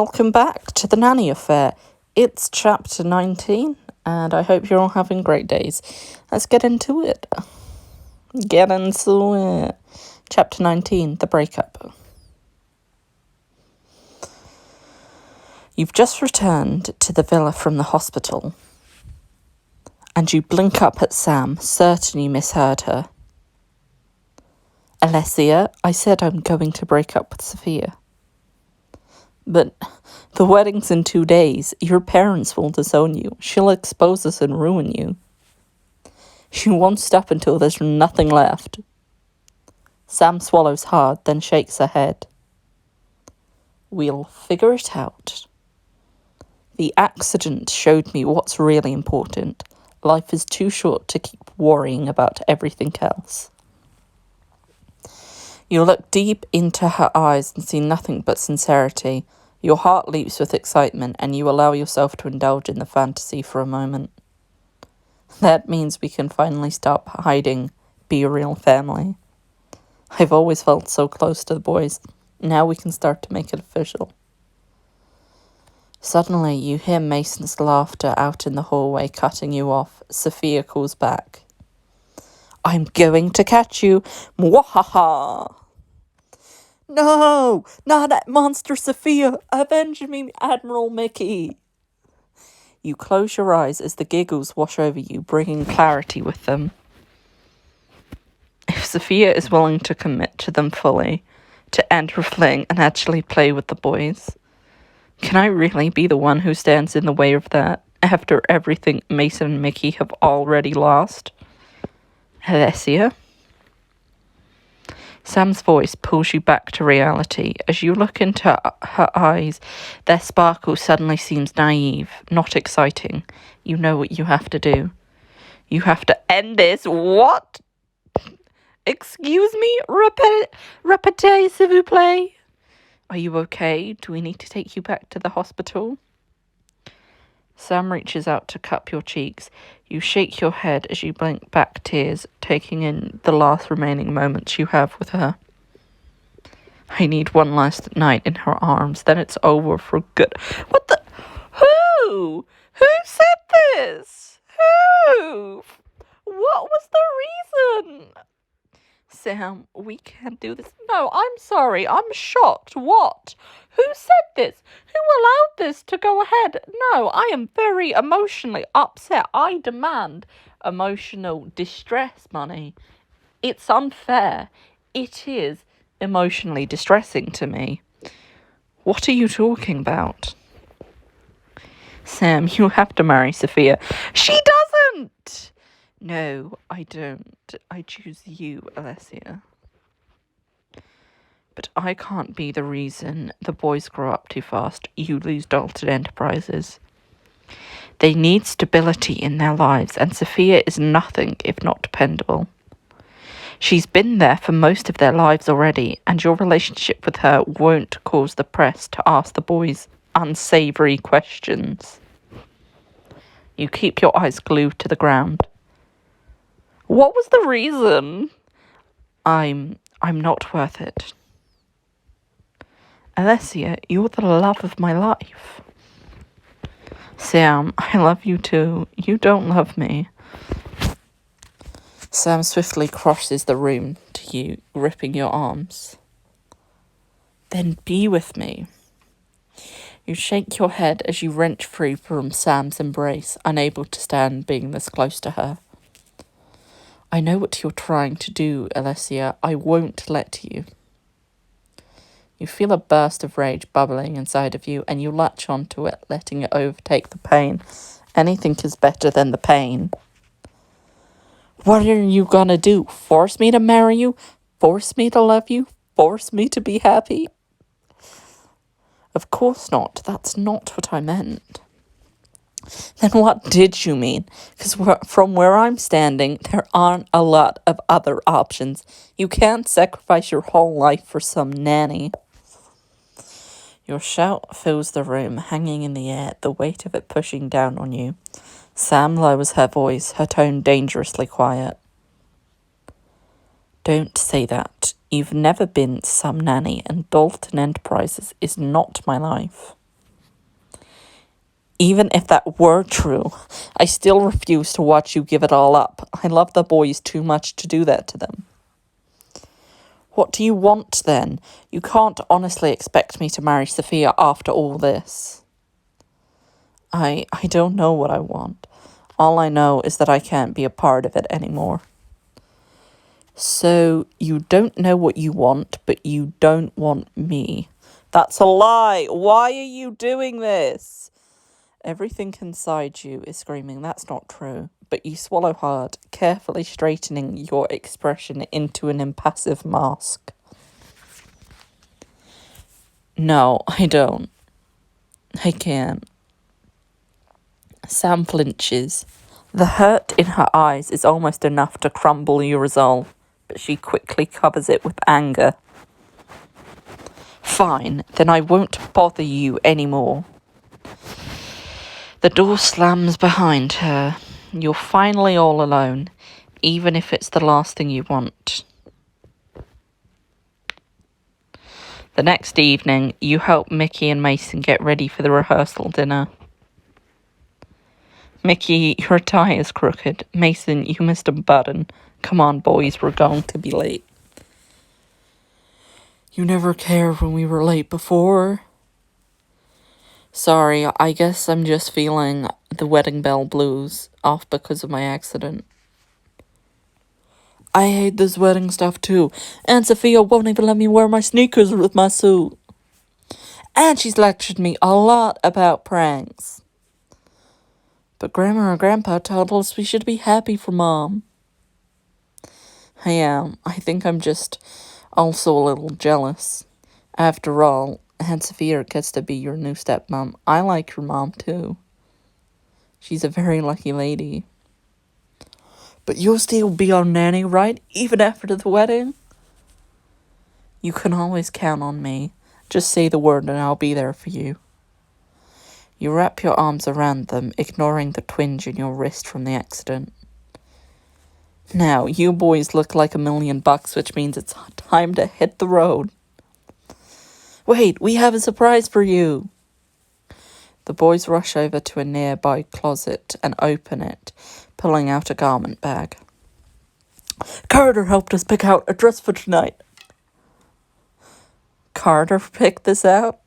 Welcome back to the Nanny Affair. It's chapter 19, and I hope you're all having great days. Let's get into it. Chapter 19, the breakup. You've just returned to the villa from the hospital, and you blink up at Sam, certain you misheard her. Alessia, I said I'm going to break up with Sophia. But the wedding's in 2 days. Your parents will disown you. She'll expose us and ruin you. She won't stop until there's nothing left. Sam swallows hard, then shakes her head. We'll figure it out. The accident showed me what's really important. Life is too short to keep worrying about everything else. You look deep into her eyes and see nothing but sincerity. Your heart leaps with excitement, and you allow yourself to indulge in the fantasy for a moment. That means we can finally stop hiding, be a real family. I've always felt so close to the boys. Now we can start to make it official. Suddenly, you hear Mason's laughter out in the hallway, cutting you off. Sophia calls back. I'm going to catch you. Mwahaha! No, not that monster Sophia. Avenge me, Admiral Mickey. You close your eyes as the giggles wash over you, bringing clarity with them. If Sophia is willing to commit to them fully, to end her fling and actually play with the boys, can I really be the one who stands in the way of that after everything Mason and Mickey have already lost? Alessia? Sam's voice pulls you back to reality. As you look into her eyes, their sparkle suddenly seems naive, not exciting. You know what you have to do. You have to end this. What? Excuse me? Répétez, s'il vous plaît. Are you okay? Do we need to take you back to the hospital? Sam reaches out to cup your cheeks. You shake your head as you blink back tears, taking in the last remaining moments you have with her. I need one last night in her arms, then it's over for good. What the? Who? Who said this? Who? What was the reason? Sam, we can't do this. No, I'm sorry. I'm shocked. What? Who said this? Who allowed this to go ahead? No, I am very emotionally upset. I demand emotional distress money. It's unfair. It is emotionally distressing to me. What are you talking about? Sam, you have to marry Sophia. She doesn't! No, I don't. I choose you, Alessia. But I can't be the reason the boys grow up too fast. You lose Dalton Enterprises. They need stability in their lives, and Sophia is nothing if not dependable. She's been there for most of their lives already, and your relationship with her won't cause the press to ask the boys unsavory questions. You keep your eyes glued to the ground. What was the reason? I'm not worth it. Alessia, you're the love of my life. Sam, I love you too. You don't love me. Sam swiftly crosses the room to you, gripping your arms. Then be with me. You shake your head as you wrench free from Sam's embrace, unable to stand being this close to her. I know what you're trying to do, Alessia. I won't let you. You feel a burst of rage bubbling inside of you, and you latch onto it, letting it overtake the pain. Anything is better than the pain. What are you gonna do? Force me to marry you? Force me to love you? Force me to be happy? Of course not. That's not what I meant. Then what did you mean? Because from where I'm standing, there aren't a lot of other options. You can't sacrifice your whole life for some nanny. Your shout fills the room, hanging in the air, the weight of it pushing down on you. Sam lowers her voice, her tone dangerously quiet. Don't say that. You've never been some nanny, and Dalton Enterprises is not my life. Even if that were true, I still refuse to watch you give it all up. I love the boys too much to do that to them. What do you want, then? You can't honestly expect me to marry Sophia after all this. I don't know what I want. All I know is that I can't be a part of it anymore. So, you don't know what you want, but you don't want me. That's a lie! Why are you doing this? Everything inside you is screaming, that's not true. But you swallow hard, carefully straightening your expression into an impassive mask. No, I don't. I can't. Sam flinches. The hurt in her eyes is almost enough to crumble your resolve, but she quickly covers it with anger. Fine, then I won't bother you anymore. The door slams behind her. You're finally all alone, even if it's the last thing you want. The next evening, you help Mickey and Mason get ready for the rehearsal dinner. Mickey, your tie is crooked. Mason, you missed a button. Come on, boys, we're going to be late. You never cared when we were late before. Sorry, I guess I'm just feeling the wedding bell blues off because of my accident. I hate this wedding stuff too. Aunt Sophia won't even let me wear my sneakers with my suit. And she's lectured me a lot about pranks. But Grandma and Grandpa told us we should be happy for Mom. I am. I think I'm just also a little jealous. After all, Aunt Sophia gets to be your new stepmom. I like your mom too. She's a very lucky lady. But you'll still be our nanny, right? Even after the wedding? You can always count on me. Just say the word and I'll be there for you. You wrap your arms around them, ignoring the twinge in your wrist from the accident. Now, you boys look like $1,000,000, which means it's time to hit the road. Wait, we have a surprise for you. The boys rush over to a nearby closet and open it, pulling out a garment bag. Carter helped us pick out a dress for tonight. Carter picked this out?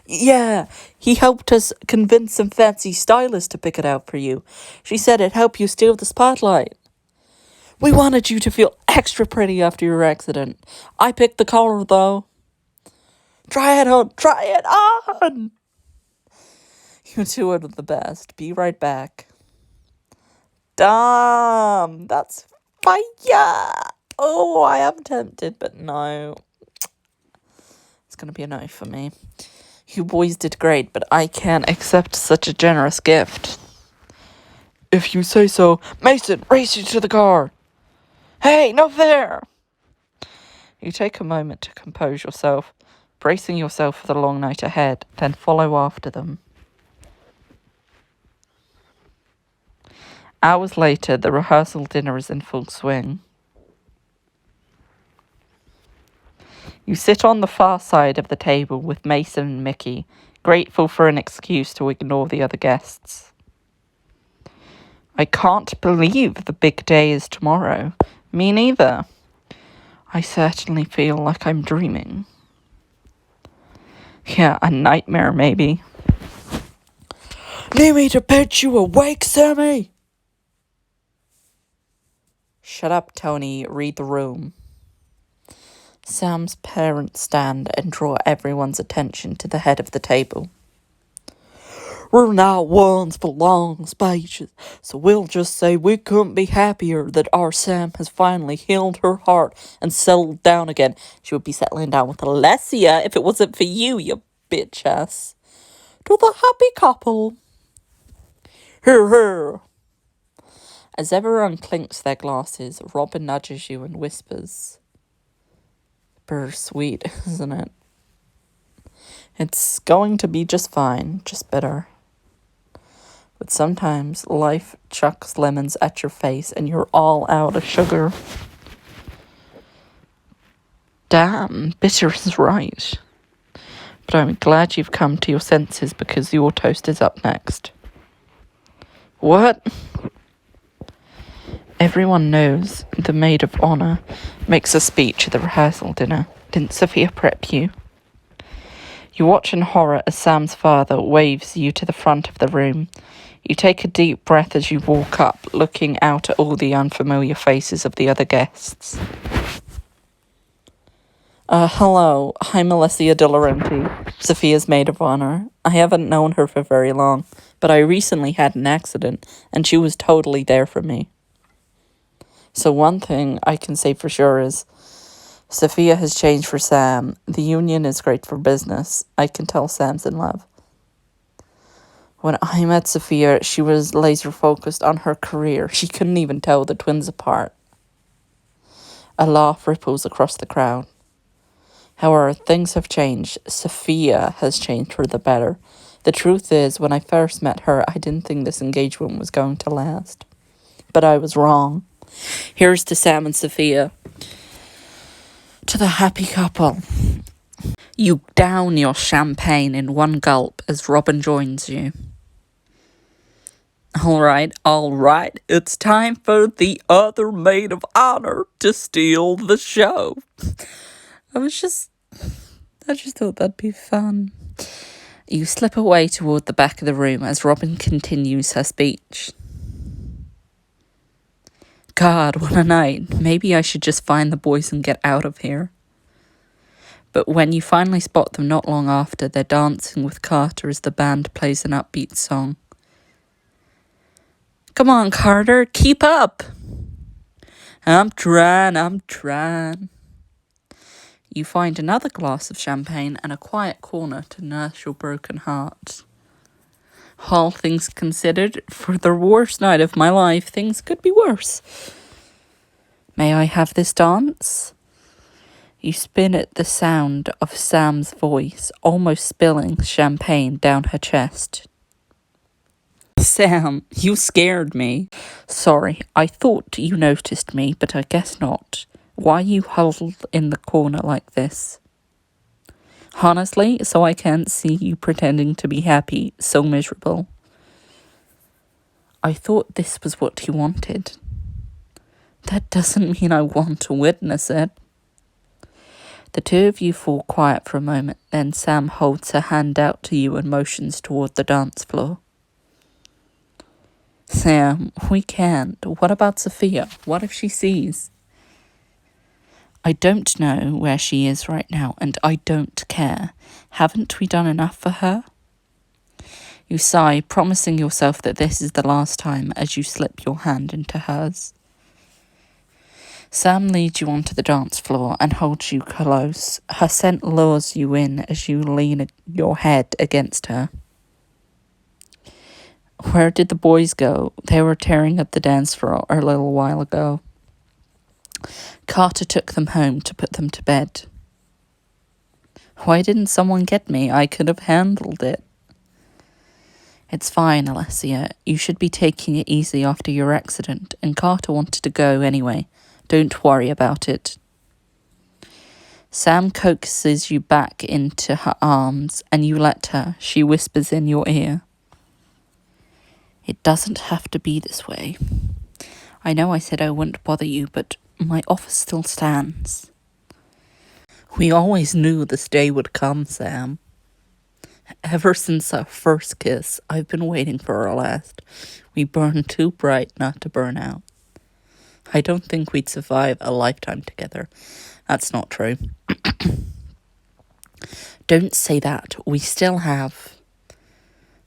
Yeah, he helped us convince some fancy stylist to pick it out for you. She said it'd help you steal the spotlight. We wanted you to feel extra pretty after your accident. I picked the collar, though. Try it on! Try it on! You two are the best. Be right back. Damn, that's fire! Oh, I am tempted, but no. It's going to be a no for me. You boys did great, but I can't accept such a generous gift. If you say so. Mason, race you to the car. Hey, not there! You take a moment to compose yourself, bracing yourself for the long night ahead, then follow after them. Hours later, the rehearsal dinner is in full swing. You sit on the far side of the table with Mason and Mickey, grateful for an excuse to ignore the other guests. I can't believe the big day is tomorrow. Me neither. I certainly feel like I'm dreaming. Yeah, a nightmare maybe. Need me to put you awake, Sammy? Shut up, Tony. Read the room. Sam's parents stand and draw everyone's attention to the head of the table. We're not ones for long speeches, so we'll just say we couldn't be happier that our Sam has finally healed her heart and settled down again. She would be settling down with Alessia if it wasn't for you, you bitch ass. To the happy couple. Hear, hear. As everyone clinks their glasses, Robin nudges you and whispers. Bittersweet, isn't it? It's going to be just fine, just bitter. But sometimes life chucks lemons at your face and you're all out of sugar. Damn, bitter is right. But I'm glad you've come to your senses because your toast is up next. What? Everyone knows the maid of honour makes a speech at the rehearsal dinner. Didn't Sophia prep you? You watch in horror as Sam's father waves you to the front of the room. You take a deep breath as you walk up, looking out at all the unfamiliar faces of the other guests. Hello, I'm Alessia De Laurenti, Sophia's maid of honour. I haven't known her for very long, but I recently had an accident, and she was totally there for me. So one thing I can say for sure is, Sophia has changed for Sam. The union is great for business. I can tell Sam's in love. When I met Sophia, she was laser focused on her career. She couldn't even tell the twins apart. A laugh ripples across the crowd. However, things have changed. Sophia has changed for the better. The truth is, when I first met her, I didn't think this engagement was going to last. But I was wrong. Here's to Sam and Sophia. To the happy couple. You down your champagne in one gulp as Robin joins you. All right, it's time for the other maid of honor to steal the show. I just thought that'd be fun. You slip away toward the back of the room as Robin continues her speech. God, what a night. Maybe I should just find the boys and get out of here. But when you finally spot them not long after, they're dancing with Carter as the band plays an upbeat song. Come on, Carter, keep up. I'm trying. You find another glass of champagne and a quiet corner to nurse your broken heart. All things considered, for the worst night of my life, things could be worse. May I have this dance? You spin at the sound of Sam's voice, almost spilling champagne down her chest. Sam, you scared me. Sorry, I thought you noticed me, but I guess not. Why are you huddled in the corner like this? Honestly, so I can't see you pretending to be happy, so miserable. I thought this was what you wanted. That doesn't mean I want to witness it. The two of you fall quiet for a moment, then Sam holds her hand out to you and motions toward the dance floor. Sam, we can't. What about Sophia? What if she sees? I don't know where she is right now, and I don't care. Haven't we done enough for her? You sigh, promising yourself that this is the last time as you slip your hand into hers. Sam leads you onto the dance floor and holds you close. Her scent lures you in as you lean your head against her. Where did the boys go? They were tearing up the dance floor a little while ago. Carter took them home to put them to bed. Why didn't someone get me? I could have handled it. It's fine, Alessia. You should be taking it easy after your accident, and Carter wanted to go anyway. Don't worry about it. Sam coaxes you back into her arms, and you let her. She whispers in your ear. It doesn't have to be this way. I know I said I wouldn't bother you, but my offer still stands. We always knew this day would come, Sam. Ever since our first kiss, I've been waiting for our last. We burned too bright not to burn out. I don't think we'd survive a lifetime together. That's not true. Don't say that. We still have...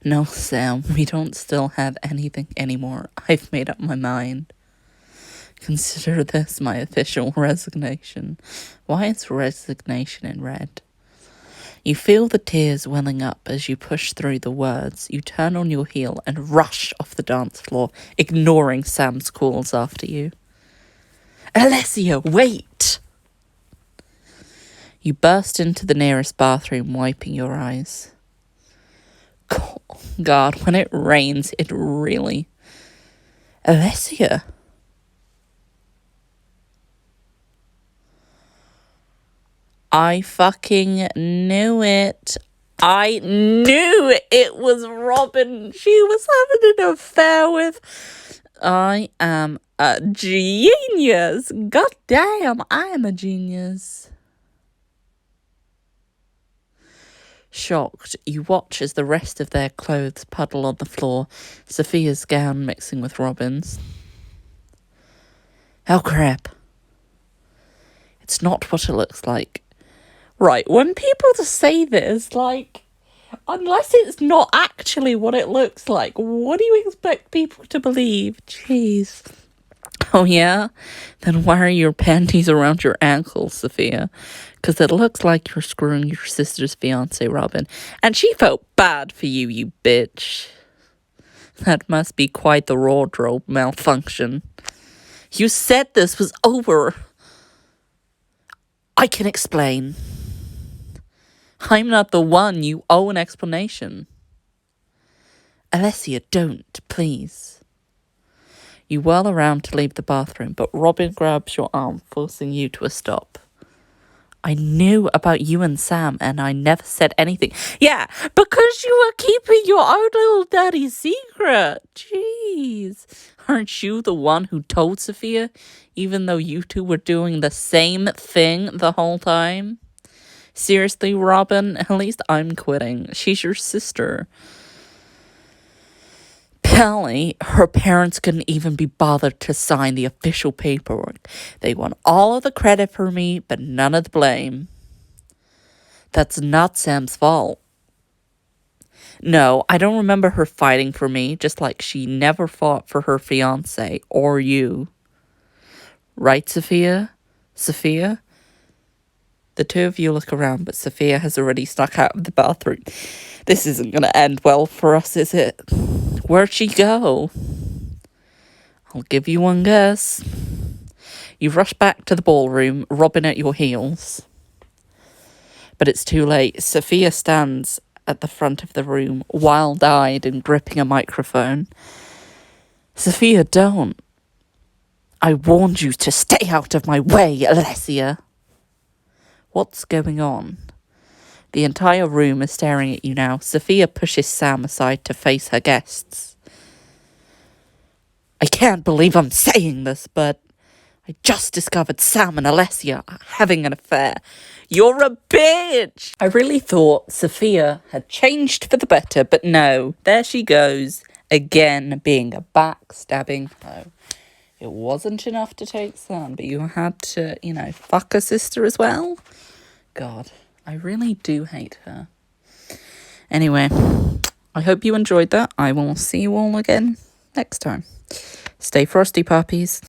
No, Sam, we don't still have anything anymore. I've made up my mind. Consider this my official resignation. Why is resignation in red? You feel the tears welling up as you push through the words. You turn on your heel and rush off the dance floor, ignoring Sam's calls after you. Alessia, wait! You burst into the nearest bathroom, wiping your eyes. God, when it rains, it really... Alessia? I fucking knew it. I knew it was Robin she was having an affair with. I am a genius. God damn, I am a genius. Shocked, you watch as the rest of their clothes puddle on the floor, Sophia's gown mixing with Robin's. Oh crap. It's not what it looks like. Right, when people just say this, like, unless it's not actually what it looks like, what do you expect people to believe? Jeez. Oh, yeah? Then why are your panties around your ankles, Sophia? Because it looks like you're screwing your sister's fiance, Robin. And she felt bad for you, you bitch. That must be quite the wardrobe malfunction. You said this was over. I can explain. I'm not the one you owe an explanation. Alessia, don't, please. You whirl around to leave the bathroom, but Robin grabs your arm, forcing you to a stop. I knew about you and Sam, and I never said anything. Yeah, because you were keeping your own little dirty secret. Jeez. Aren't you the one who told Sophia, even though you two were doing the same thing the whole time? Seriously, Robin, at least I'm quitting. She's your sister. Pally, her parents couldn't even be bothered to sign the official paperwork. They want all of the credit for me, but none of the blame. That's not Sam's fault. No, I don't remember her fighting for me, just like she never fought for her fiancé or you. Right, Sophia? Sophia? The two of you look around, but Sophia has already snuck out of the bathroom. This isn't going to end well for us, is it? Where'd she go? I'll give you one guess. You rush back to the ballroom, Robin at your heels. But it's too late. Sophia stands at the front of the room, wild-eyed and gripping a microphone. Sophia, don't. I warned you to stay out of my way, Alessia. What's going on? The entire room is staring at you now. Sophia pushes Sam aside to face her guests. I can't believe I'm saying this, but I just discovered Sam and Alessia are having an affair. You're a bitch! I really thought Sophia had changed for the better, but no. There she goes, again being a backstabbing hoe. It wasn't enough to take Sam, but you had to, fuck her sister as well? God, I really do hate her. Anyway, I hope you enjoyed that. I will see you all again next time. Stay frosty, puppies.